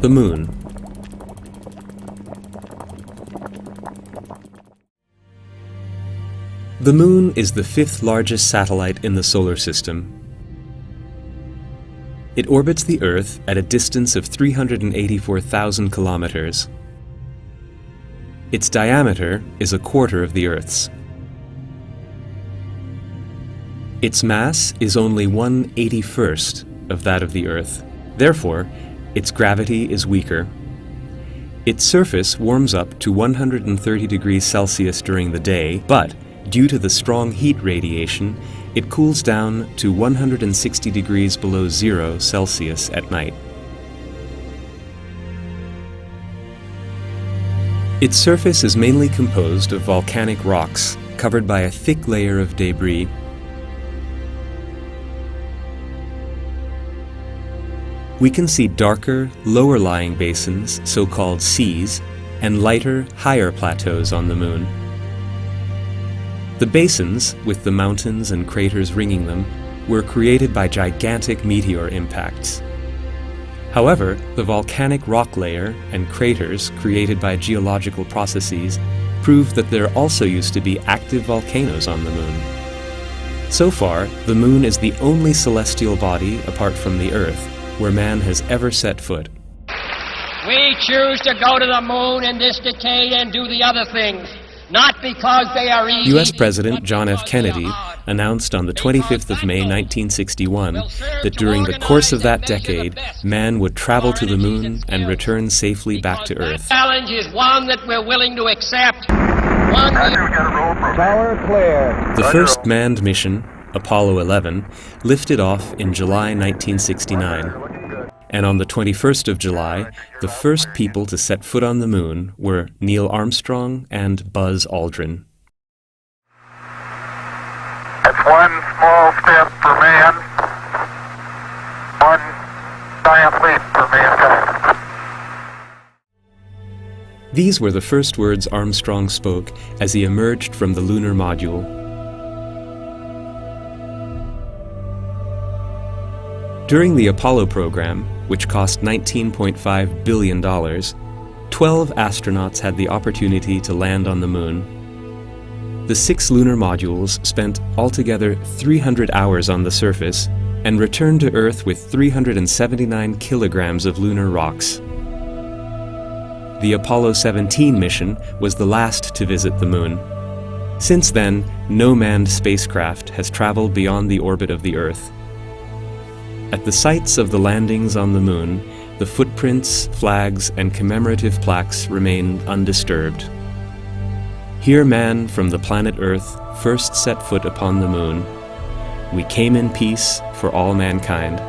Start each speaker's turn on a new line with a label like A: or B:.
A: The Moon. The Moon is the fifth largest satellite in the solar system. It orbits the Earth at a distance of 384,000 kilometers. Its diameter is a quarter of the Earth's. Its mass is only 1/81st of that of the Earth. Therefore, its gravity is weaker. Its surface warms up to 130 degrees Celsius during the day, but due to the strong heat radiation, it cools down to 160 degrees below 0 Celsius at night. Its surface is mainly composed of volcanic rocks, covered by a thick layer of debris. We can see darker, lower-lying basins, so-called seas, and lighter, higher plateaus on the Moon. The basins, with the mountains and craters ringing them, were created by gigantic meteor impacts. However, the volcanic rock layer and craters created by geological processes prove that there also used to be active volcanoes on the Moon. So far, the Moon is the only celestial body, apart from the Earth, where man has ever set foot.
B: We choose to go to the Moon in this decade and do the other things, not because they are easy.
A: U.S. President John F. Kennedy announced on the 25th of May 1961 that during the course of that decade, man would travel to the Moon and return safely back to Earth.
B: The challenge is one that we're willing to accept.
C: Power clear.
A: The first manned mission, Apollo 11, lifted off in July 1969. And on the 21st of July, the first people to set foot on the Moon were Neil Armstrong and Buzz Aldrin.
D: It's one small step for man, one giant leap for mankind.
A: These were the first words Armstrong spoke as he emerged from the lunar module. During the Apollo program, which cost $19.5 billion, 12 astronauts had the opportunity to land on the Moon. The 6 lunar modules spent altogether 300 hours on the surface and returned to Earth with 379 kilograms of lunar rocks. The Apollo 17 mission was the last to visit the Moon. Since then, no manned spacecraft has traveled beyond the orbit of the Earth. At the sites of the landings on the Moon, the footprints, flags, and commemorative plaques remain undisturbed. Here man from the planet Earth first set foot upon the Moon. We came in peace for all mankind.